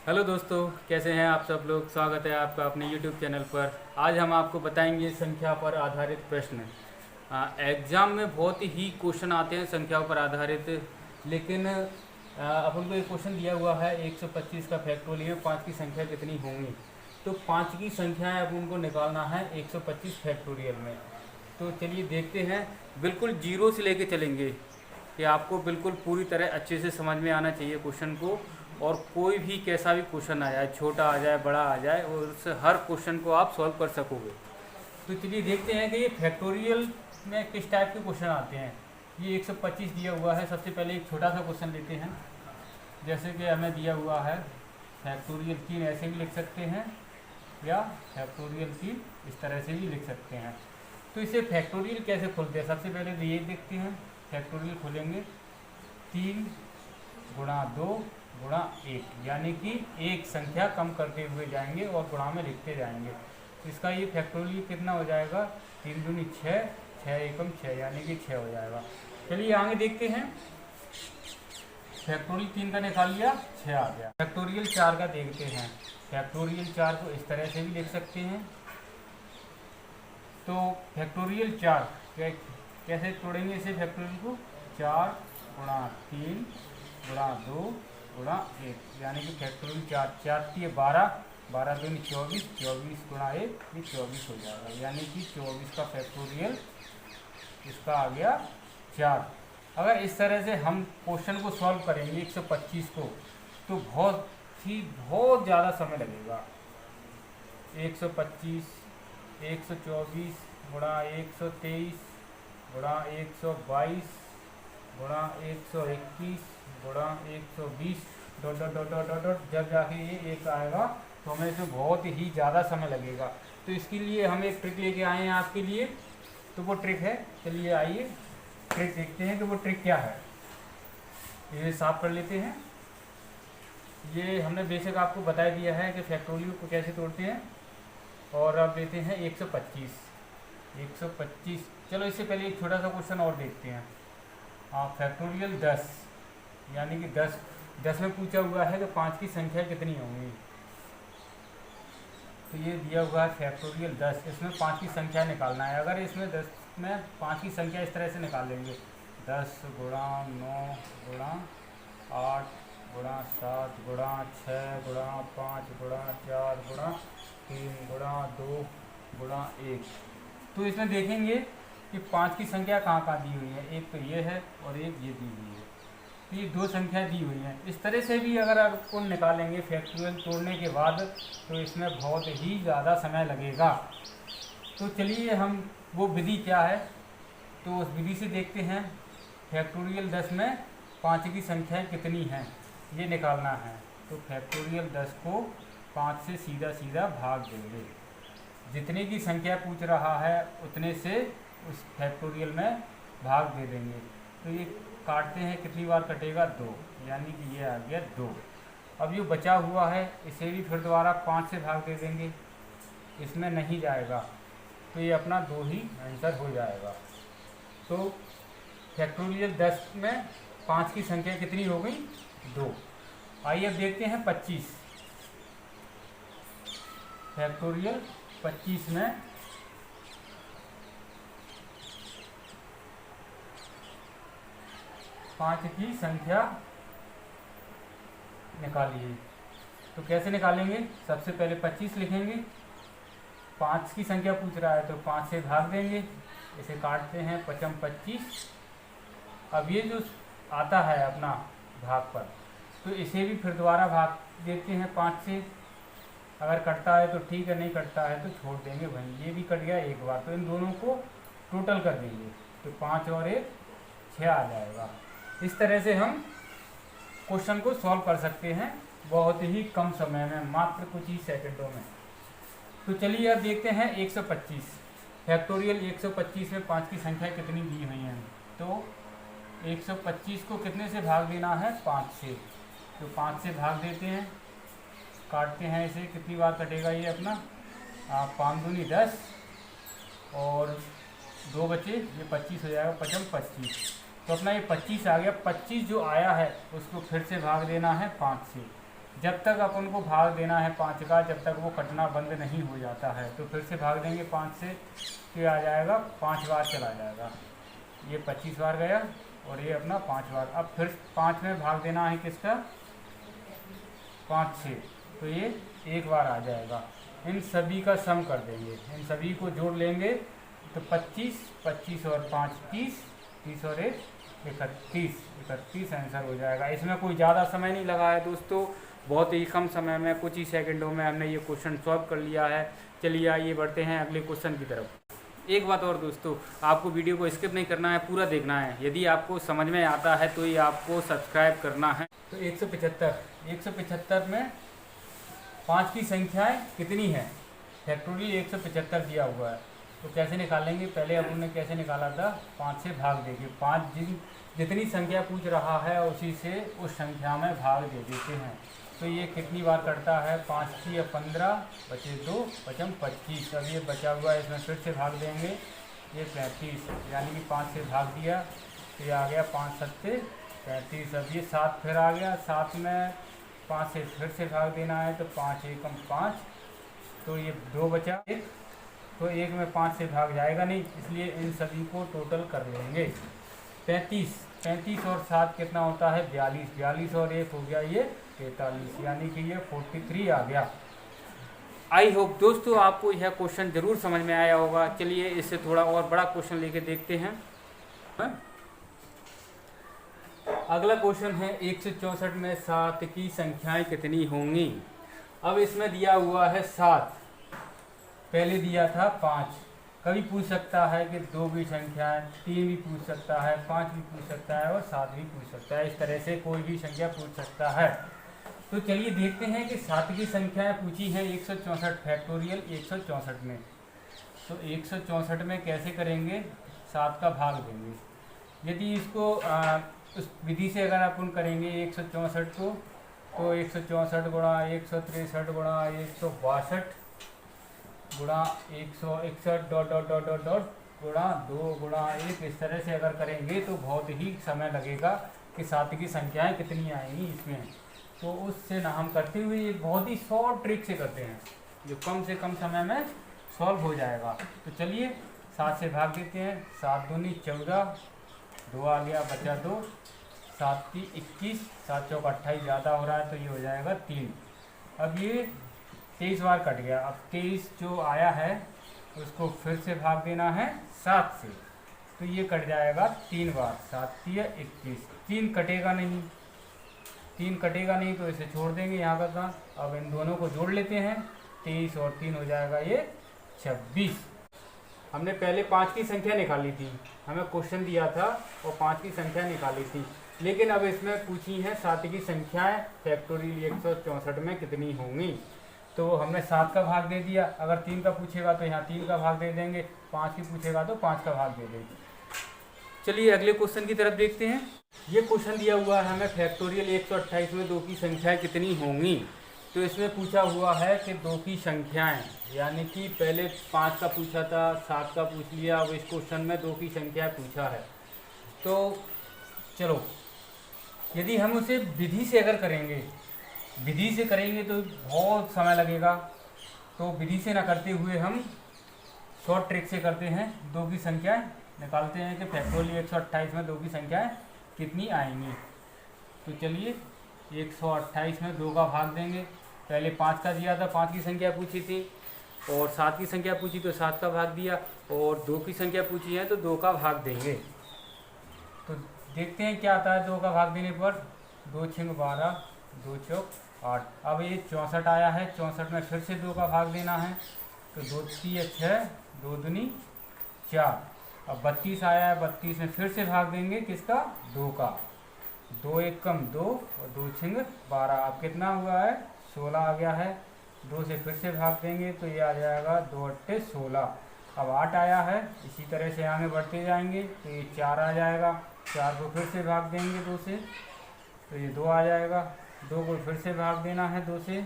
Hello दोस्तों, कैसे हैं आप सब लोग। स्वागत है आपका अपने यूट्यूब चैनल पर। आज हम आपको बताएंगे संख्या पर आधारित प्रश्न। एग्ज़ाम में बहुत ही क्वेश्चन आते हैं संख्याओं पर आधारित, लेकिन अपन को एक क्वेश्चन दिया हुआ है 125 का फैक्टोरियल 5 की संख्या कितनी होंगी। तो 5 की संख्याएं अपन को निकालना है 125 फैक्टोरियल में। तो चलिए देखते हैं। बिल्कुल जीरो से लेके चलेंगे कि आपको बिल्कुल पूरी तरह अच्छे से समझ में आना चाहिए क्वेश्चन को। और कोई भी कैसा भी क्वेश्चन आ जाए, छोटा आ जाए बड़ा आ जाए, और उससे हर क्वेश्चन को आप सॉल्व कर सकोगे। तो चलिए देखते हैं कि ये फैक्टोरियल में किस टाइप के क्वेश्चन आते हैं। ये 125 दिया हुआ है। सबसे पहले एक छोटा सा क्वेश्चन लेते हैं। जैसे कि हमें दिया हुआ है फैक्टोरियल 3, ऐसे भी लिख सकते हैं, या फैक्टोरियल 3 इस तरह से भी लिख सकते हैं। तो इसे फैक्टोरियल कैसे खोलते हैं, सबसे पहले तो ये देखते हैं। फैक्टोरियल खोलेंगे 3 गुणा 2 गुणा 1, यानी कि एक संख्या कम करते हुए जाएंगे और गुणा में लिखते जाएंगे। तो इसका ये फैक्टोरियल कितना हो जाएगा, 3 दूनी 6, 6 एकम 6, यानी कि 6 हो जाएगा। चलिए आगे देखते हैं। फैक्टोरियल 3 का निकाल लिया, 6 आ गया। फैक्टोरियल 4 का देखते हैं। फैक्टोरियल 4 को इस तरह से भी लिख सकते हैं। तो फैक्टोरियल 4 कैसे तोड़ेंगे इसे फैक्टोरियल को, 4 गुणा 3 गुणा 2 गुणा 1, यानी कि फैक्टोरियल 4, 4 3 12, 12 दूनी 24, 24 गुणा 1 ये 24 हो जाएगा, यानी कि 24 का फैक्टोरियल इसका आ गया 4। अगर इस तरह से हम क्वेश्चन को सॉल्व करेंगे 125 को, तो बहुत ज़्यादा समय लगेगा। 125 124 गुणा 123 गुणा 122 गुणा 121 गुणा 120 dot dot dot dot dot dot, जब जाके ये एक आएगा तो हमें इसमें बहुत ही ज़्यादा समय लगेगा। तो इसके लिए हम एक ट्रिक लेके आए हैं आपके लिए। तो वो ट्रिक है, चलिए आइए ट्रिक देखते हैं कि वो ट्रिक क्या है। ये साफ कर लेते हैं। ये हमने बेसिक आपको बता दिया है कि फैक्टोरियल को कैसे तोड़ते हैं। और अब देते हैं 125। 125, चलो इससे पहले एक छोटा सा क्वेश्चन और देखते हैं। फैक्टोरियल 10, यानी कि 10 में पूछा हुआ है कि 5 की संख्या कितनी होंगी। तो ये दिया हुआ है फैक्टोरियल 10, इसमें 5 की संख्या निकालना है। अगर इसमें 10 में 5 की संख्या इस तरह से निकाल लेंगे, 10 गुणा 9 गुणा 8 गुणा 7 गुणा 6 गुणा 5 गुणा 4 गुणा 3 गुणा 2 गुणा 1, तो इसमें देखेंगे कि 5 की संख्या कहाँ कहाँ दी हुई है। एक तो ये है और एक ये दी हुई है। तो ये दो संख्या दी हुई हैं। इस तरह से भी अगर आपको निकालेंगे फैक्टोरियल तोड़ने के बाद, तो इसमें बहुत ही ज़्यादा समय लगेगा। तो चलिए हम वो विधि क्या है, तो उस विधि से देखते हैं। फैक्टोरियल 10 में 5 की संख्या कितनी है ये निकालना है। तो फैक्टोरियल 10 को 5 से सीधा सीधा भाग देंगे। जितने की संख्या पूछ रहा है उतने से उस फैक्टोरियल में भाग दे देंगे। तो ये काटते हैं, कितनी बार कटेगा, 2, यानी कि ये आ गया 2। अब ये बचा हुआ है इसे भी फिर दोबारा 5 से भाग दे देंगे, इसमें नहीं जाएगा, तो ये अपना 2 ही आंसर हो जाएगा। तो फैक्टोरियल 10 में 5 की संख्या कितनी हो गई, 2। आइए अब देखते हैं 25। फैक्टोरियल 25 में 5 की संख्या निकालिए। तो कैसे निकालेंगे, सबसे पहले 25 लिखेंगे। 5 की संख्या पूछ रहा है तो 5 से भाग देंगे, इसे काटते हैं 5 25। अब ये जो आता है अपना भाग पर, तो इसे भी फिर दोबारा भाग देते हैं 5 से। अगर कटता है तो ठीक है, नहीं कटता है तो छोड़ देंगे वहीं। ये भी कट गया एक बार, तो इन दोनों को टोटल कर देंगे, तो 5 और 1 6 आ जाएगा। इस तरह से हम क्वेश्चन को सॉल्व कर सकते हैं बहुत ही कम समय में, मात्र कुछ ही सेकंडों में। तो चलिए अब देखते हैं 125। फैक्टोरियल 125 में 5 की संख्या कितनी दी हुई है। तो 125 को कितने से भाग देना है, 5 से। तो 5 से भाग देते हैं, काटते हैं इसे, कितनी बार कटेगा ये अपना, 5 दूनी 10 और 2 बचे, ये 25 हो जाएगा, 5 25। तो अपना ये 25 आ गया। 25 जो आया है उसको फिर से भाग देना है 5 से। जब तक अपन को भाग देना है 5 का, जब तक वो कटना बंद नहीं हो जाता है। तो फिर से भाग देंगे 5 से, फिर आ जाएगा 5 बार चला जाएगा, ये 25 बार गया और ये अपना 5 बार। अब फिर 5 में भाग देना है किसका, 5 से, तो ये 1 बार आ जाएगा। इन सभी का सम कर देंगे, इन सभी को जोड़ लेंगे तो 25, 25 और 5 30, 30 और 1 31, 31 आंसर हो जाएगा। इसमें कोई ज़्यादा समय नहीं लगा है दोस्तों, बहुत ही कम समय में, कुछ ही सेकंडों में हमने ये क्वेश्चन सॉल्व कर लिया है। चलिए आइए बढ़ते हैं अगले क्वेश्चन की तरफ। एक बात और दोस्तों, आपको वीडियो को स्किप नहीं करना है, पूरा देखना है। यदि आपको समझ में आता है तो ये आपको सब्सक्राइब करना है। तो 175 में 5 की संख्याएं कितनी हैं, फैक्टोरियल 175 दिया हुआ है, तो कैसे निकालेंगे। पहले अपन ने कैसे निकाला था, 5 से भाग देंगे। 5 जितनी संख्या पूछ रहा है उसी से उस संख्या में भाग दे देते हैं। तो ये कितनी बार कटता है, 5 की 15, बचे 2, 5 25। अब ये बचा हुआ है, इसमें फिर से भाग देंगे, ये 35, यानी कि 5 से भाग दिया तो ये आ गया 5 सत्ते 35। अब ये 7 फिर आ गया, 7 में 5 से फिर से भाग देना है तो 5 एकम 5, तो ये 2 बचा 1, तो 1 में 5 से भाग जाएगा नहीं, इसलिए इन सभी को टोटल कर लेंगे। 35 और 7 कितना होता है, 42, 42 और 1 हो गया ये 43, यानी कि ये 43 आ गया। आई होप दोस्तों आपको यह क्वेश्चन जरूर समझ में आया होगा। चलिए इससे थोड़ा और बड़ा क्वेश्चन लेके देखते हैं। अगला क्वेश्चन है 164 में 7 की संख्याएं कितनी होंगी। अब इसमें दिया हुआ है 7, पहले दिया था 5। कभी पूछ सकता है कि 2 की संख्याएं, 3 भी पूछ सकता है, 5 भी पूछ सकता है और 7 भी पूछ सकता है। इस तरह से कोई भी संख्या पूछ सकता है। तो चलिए देखते हैं कि 7 की संख्याएं पूछी हैं 164 फैक्टोरियल 164 में। तो 164 में कैसे करेंगे, 7 का भाग देंगे। यदि इसको उस विधि से अगर अपन करेंगे 164 को, तो 164 गुणा 163 गुणा 162 गुणा 161 dot dot dot dot dot गुणा 2 गुणा 1, इस तरह से अगर करेंगे तो बहुत ही समय लगेगा कि 7 की संख्याएं कितनी आएंगी इसमें। तो उससे ना हम करते हुए एक बहुत ही शॉर्ट ट्रिक से करते हैं जो कम से कम समय में सॉल्व हो जाएगा। तो चलिए 7 से भाग देते हैं, 7 दूनी 14, 2 आ गया, बचा 2, 7 की 21, 7 चौक 28, ज़्यादा हो रहा है तो ये हो जाएगा 3। अब ये 23 बार कट गया। अब 23 जो आया है उसको फिर से भाग देना है 7 से, तो ये कट जाएगा 3 बार, 7 3 21। 3 कटेगा नहीं, 3 कटेगा नहीं तो इसे छोड़ देंगे यहाँ का था। अब इन दोनों को जोड़ लेते हैं, 23 और 3 हो जाएगा ये 26। हमने पहले 5 की संख्या निकाली थी, हमें क्वेश्चन दिया था और 5 की संख्या निकाली थी, लेकिन अब इसमें पूछी है 7 की संख्याएं फैक्टोरियल 164 में कितनी होंगी। तो हमने 7 का भाग दे दिया, अगर 3 का पूछेगा तो यहाँ 3 का भाग दे देंगे, 5 की पूछेगा तो 5 का भाग दे देंगे। चलिए अगले क्वेश्चन की तरफ देखते हैं। ये क्वेश्चन दिया हुआ है हमें फैक्टोरियल 128 में 2 की संख्याएं कितनी होंगी। तो इसमें पूछा हुआ है कि 2 की संख्याएं, यानी कि पहले 5 का पूछा था, 7 का पूछ लिया, अब इस क्वेश्चन में 2 की संख्याएं पूछा है। तो चलो यदि हम उसे विधि से अगर करेंगे, विधि से करेंगे तो बहुत समय लगेगा, तो विधि से ना करते हुए हम शॉर्ट ट्रिक से करते हैं। 2 की संख्याएं निकालते हैं कि फैक्टोरियल 128 में 2 की संख्याएं कितनी आएंगी। तो चलिए 128 में 2 का भाग देंगे। पहले 5 का दिया था, 5 की संख्या पूछी थी, और 7 की संख्या पूछी तो 7 का भाग दिया, और 2 की संख्या पूछी है तो 2 का भाग देंगे। तो देखते हैं क्या आता है 2 का भाग देने पर। 2 6 12, 2 चौक 8। अब ये 64 आया है, 64 में फिर से 2 का भाग देना है, तो 2 3 6, 2 दूनी 4। अब 32 आया है, 32 में फिर से भाग देंगे किसका, 2 का। 2 1 कम 2 और 2 6 12। अब कितना हुआ है, 16 आ गया है। 2 से फिर से भाग देंगे तो ये आ जाएगा 2 8 16। अब 8 आया है, इसी तरह से आगे बढ़ते जाएंगे तो ये 4 आ जाएगा। 4 को फिर से भाग देंगे 2 से तो ये 2 आ जाएगा। 2 को फिर से भाग देना है 2 से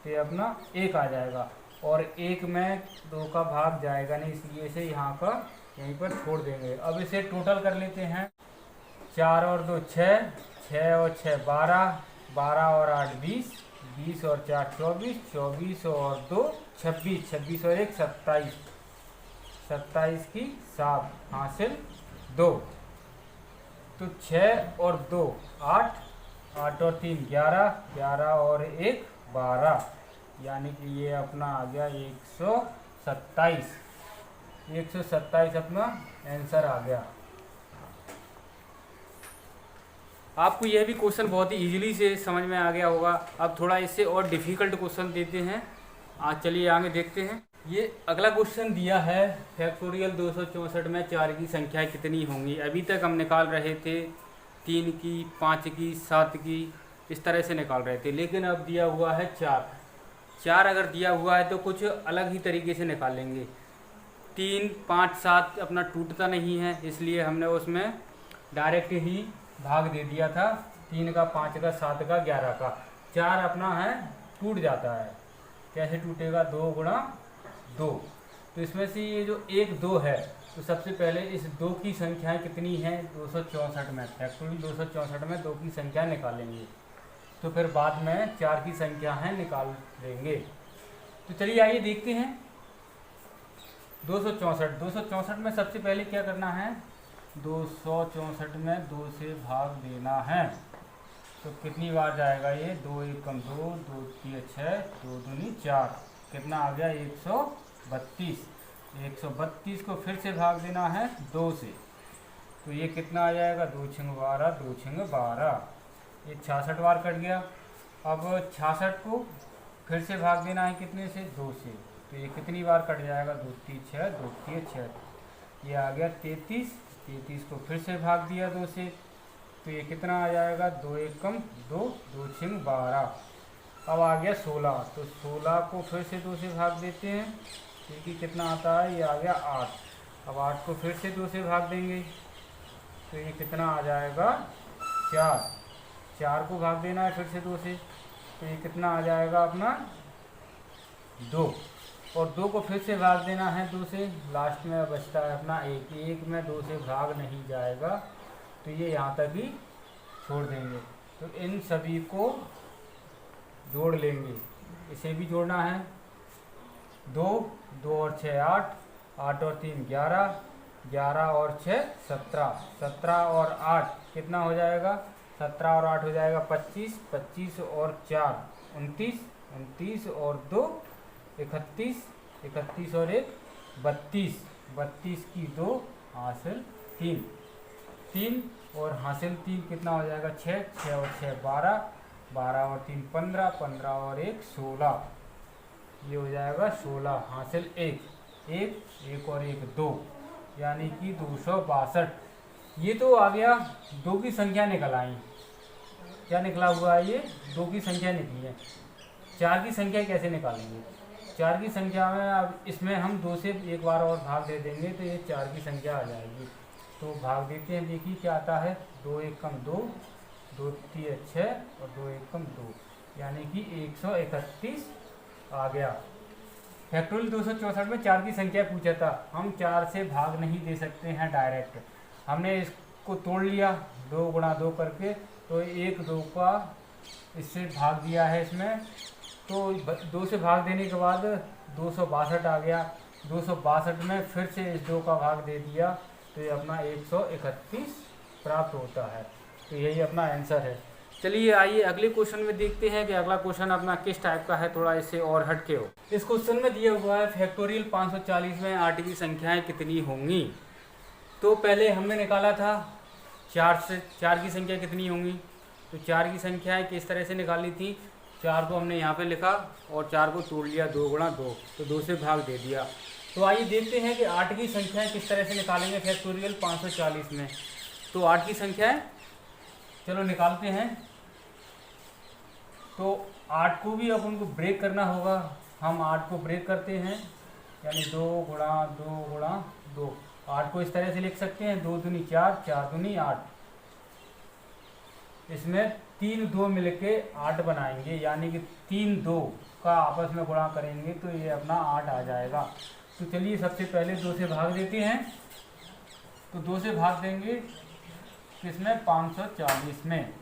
तो ये अपना 1 आ जाएगा, और 1 में 2 का भाग जाएगा नहीं, इसलिए इसे यहाँ का यहीं पर छोड़ देंगे। अब इसे टोटल कर लेते हैं। 4 और 2 6, 6 और 6 12, 12 और 8 20, 20 और 4 24, 24 और 2 26, 26 और 1 27, 27 की 7 हासिल 2। तो 6 और 2 8, 8 और 3 11, 11 और 1 12, यानी कि ये अपना आ गया 127। 127 अपना आंसर आ गया। आपको यह भी क्वेश्चन बहुत ही इजीली से समझ में आ गया होगा। अब थोड़ा इससे और डिफ़िकल्ट क्वेश्चन देते हैं। आज चलिए आगे देखते हैं। ये अगला क्वेश्चन दिया है फैक्टोरियल 264 में 4 की संख्याएं कितनी होंगी। अभी तक हम निकाल रहे थे 3 की, 5 की, 7 की, इस तरह से निकाल रहे थे, लेकिन अब दिया हुआ है 4। अगर दिया हुआ है तो कुछ अलग ही तरीके से निकालेंगे। 3 5 7 अपना टूटता नहीं है, इसलिए हमने उसमें डायरेक्ट ही भाग दे दिया था। 3 का, 5 का, 7 का, 11 का। 4 अपना है टूट जाता है। कैसे टूटेगा? 2 गुणा 2। तो इसमें से ये जो 1 2 है, तो सबसे पहले इस 2 की संख्याएं कितनी हैं 264 में। फैक्टोरियल 264 में 2 की संख्या निकालेंगे, तो फिर बाद में 4 की संख्या है निकाल लेंगे। तो चलिए आइए देखते हैं। 264 में सबसे पहले क्या करना है? 264 में 2 से भाग देना है। तो कितनी बार जाएगा ये? 2 1 कम 2, 2 3 6, 2 दूनी 4, कितना आ गया? 132। 132 को फिर से भाग देना है 2 से, तो ये कितना आ जाएगा? 2 6 12, 2 6 12, ये 66 बार कट गया। अब 66 को फिर से भाग देना है कितने से? 2 से, तो ये कितनी बार कट जाएगा? 2 3 6, 2 3 6, ये आ गया 33। 33 को फिर से भाग दिया 2 से, तो ये कितना आ जाएगा? 2 1 कम 2, 2 6 12। अब आ गया 16, तो 16 को फिर से 2 से भाग देते हैं, क्योंकि कितना आता है? ये आ गया 8। अब 8 को फिर से 2 से भाग देंगे, तो ये कितना आ जाएगा? 4। 4 को भाग देना है फिर से 2 से, तो ये कितना आ जाएगा अपना? 2। और 2 को फिर से भाग देना है 2 से, लास्ट में बचता है अपना 1। 1 में 2 से भाग नहीं जाएगा, तो ये यहाँ तक ही छोड़ देंगे। तो इन सभी को जोड़ लेंगे। इसे भी जोड़ना है। 2 2 और 6 8, 8 और 3 11, 11 और 6 17, 17 और 8 कितना हो जाएगा? 17 और 8 हो जाएगा 25, 25 और 4 29, 29 और 2 31, 31 और 1 32, 32 की 2 हासिल 3, 3 और हासिल 3 कितना हो जाएगा? 6, 6 और 6 12, 12 और 3 15, 15 और 1 16, ये हो जाएगा 16 हासिल 1, 1 और 1 2, यानी कि 262। ये तो आ गया 2 की संख्या निकल आई। क्या निकला हुआ है? ये 2 की संख्या निकली है। 4 की संख्या कैसे निकालेंगे? 4 की संख्या में अब इसमें हम 2 से एक बार और भाग दे देंगे, तो ये 4 की संख्या आ जाएगी। तो भाग देते हैं, देखिए क्या आता है? 2 1 कम 2, 2 3 6 और 2 1 कम 2, यानी कि 131 आ गया। फैक्टोरियल 264 में 4 की संख्या पूछा था। हम 4 से भाग नहीं दे सकते हैं डायरेक्ट, हमने इसको तोड़ लिया 2 गुणा 2 करके, तो 1 2 का इससे भाग दिया है इसमें, तो 2 से भाग देने के बाद 262 आ गया। 262 में फिर से इस 2 का भाग दे दिया, तो ये अपना 131 प्राप्त होता है। तो यही अपना आंसर है। चलिए आइए अगले क्वेश्चन में देखते हैं कि अगला क्वेश्चन अपना किस टाइप का है, थोड़ा इससे और हटके हो। इस क्वेश्चन में दिया हुआ है फैक्टोरियल 540 में 8 की संख्याएं कितनी होंगी। तो पहले हमने निकाला था 4 से 4 की संख्या कितनी होंगी। तो 4 की संख्याएं किस तरह से निकाली थी? 4 को हमने यहाँ पे लिखा और 4 को तोड़ लिया 2 गुणा 2, तो 2 से भाग दे दिया। तो आइए देखते हैं कि 8 की संख्याएं किस तरह से निकालेंगे फैक्टोरियल 540 में। तो 8 की संख्याएं चलो निकालते हैं। तो 8 को भी अब उनको ब्रेक करना होगा। हम 8 को ब्रेक करते हैं, यानी 2 गुणा 2 गुणा 2। 8 को इस तरह से लिख सकते हैं, 2 दूनी 4, 4 दूनी 8। इसमें 3 2 मिलके 8 बनाएंगे, यानी कि 3 2 का आपस में गुणा करेंगे तो ये अपना 8 आ जाएगा। तो चलिए सबसे पहले 2 से भाग देते हैं। तो 2 से भाग देंगे किसमें? 540 में।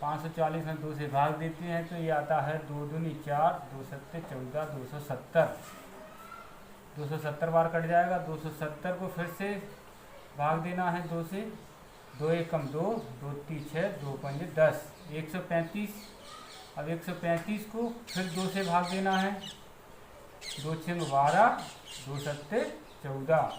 540 में 2 से भाग देते हैं तो ये आता है 2 दूनी 4, 2 सत्ते 14, 270। 270 बार कट जाएगा। 270 को फिर से भाग देना है 2 से। 2 एक कम 2, 2 तीन 6, 2 पंजे 10, 135। अब 135 को फिर 2 से भाग देना है। 2 छः 12, 2 सत्ते 14।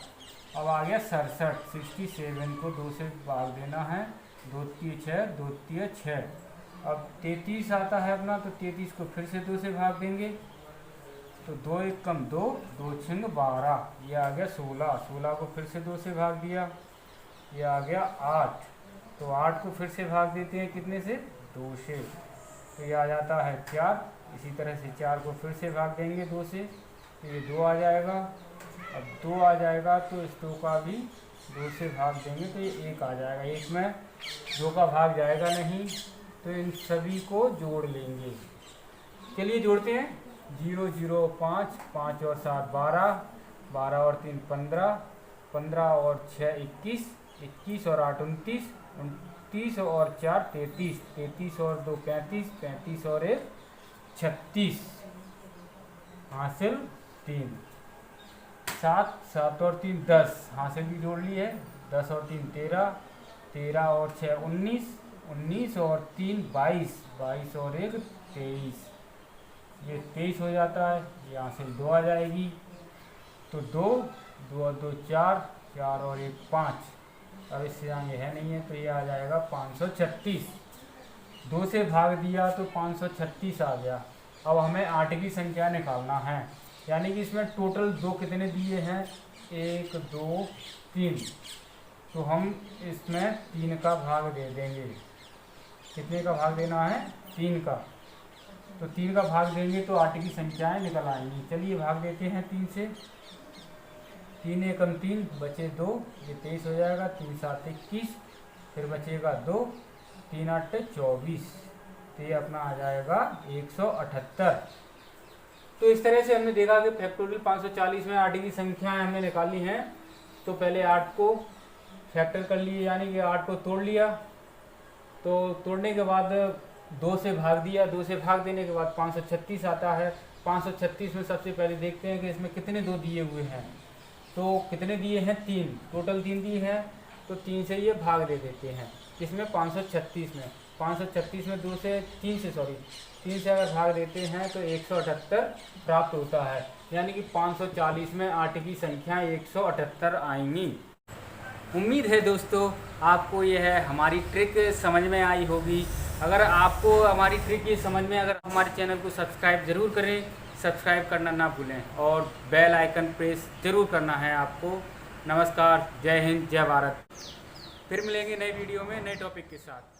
अब आ गया 67। 67 को 2 से भाग देना है। 2 तीन 6, 2 तीन 6। अब 33 आता है अपना, तो 33 को फिर से 2 से भाग देंगे। तो 2 एक कम 2, 2 छः 12, ये आ गया 16। 16 को फिर से 2 से भाग दिया, ये आ गया 8। तो 8 को फिर से भाग देते हैं कितने से? 2 से, तो ये आ जाता है 4। इसी तरह से 4 को फिर से भाग देंगे 2 से, तो ये 2 आ जाएगा। अब 2 आ जाएगा तो इस 2 का भी 2 से भाग देंगे तो ये 1 आ जाएगा। 1 में 2 का भाग जाएगा नहीं, तो इन सभी को जोड़ लेंगे। चलिए जोड़ते हैं। 0 0 5, 5 और 7 12, 12 और 3 15, 15 और 6 21, 21 और 8 29, 29 और 4 33, 33 और 2 35, 35 और 1 36, हासिल 3। 7, 7 और 3 10, हासिल भी जोड़ ली है। 10 और 3 13, 13 और 6 19, 19 और 3 22, 22 और 1 23, ये 23 हो जाता है। ये हासिल 2 आ जाएगी। तो 2, 2 और 2 4, 4 और 1 5। अब इससे आगे है नहीं है, तो ये आ जाएगा 536। 2 से भाग दिया तो 536 आ गया। अब हमें 8 की संख्या निकालना है, यानी कि इसमें टोटल 2 कितने दिए हैं? 1 2 3। तो हम इसमें 3 का भाग दे देंगे। कितने का भाग देना है? 3 का। तो 3 का भाग देंगे तो 8 की संख्याएं निकल आएंगी। चलिए भाग देते हैं 3 से। 3 एकम 3, बचे 2, ये 23 हो जाएगा। 3 7 21, फिर बचेगा 2, 3 8 24, तो ये अपना आ जाएगा 178। तो इस तरह से हमने देखा कि फैक्टोरियल 540 में 8 की संख्याएं हमने निकाली हैं। तो पहले 8 को फैक्टर कर लिए, यानी कि 8 को तोड़ लिया। तो तोड़ने के बाद 2 से भाग दिया। 2 से भाग देने के बाद 536 आता है। 536 में सबसे पहले देखते हैं कि इसमें कितने 2 दिए हुए हैं। तो कितने दिए हैं? 3, टोटल 3 दिए हैं। तो 3 से ये भाग दे देते हैं। इसमें 536 में 536 में 2 से 3 से 3 से अगर भाग देते हैं तो 178 प्राप्त होता है। यानी कि 540 में 8 की संख्या 178 आएंगी। उम्मीद है दोस्तों आपको यह हमारी ट्रिक समझ में आई होगी। अगर आपको हमारी ट्रिक ये समझ में, अगर हमारे चैनल को सब्सक्राइब ज़रूर करें, सब्सक्राइब करना ना भूलें और बेल आइकन प्रेस ज़रूर करना है आपको। नमस्कार, जय हिंद, जय भारत। फिर मिलेंगे नए वीडियो में नए टॉपिक के साथ।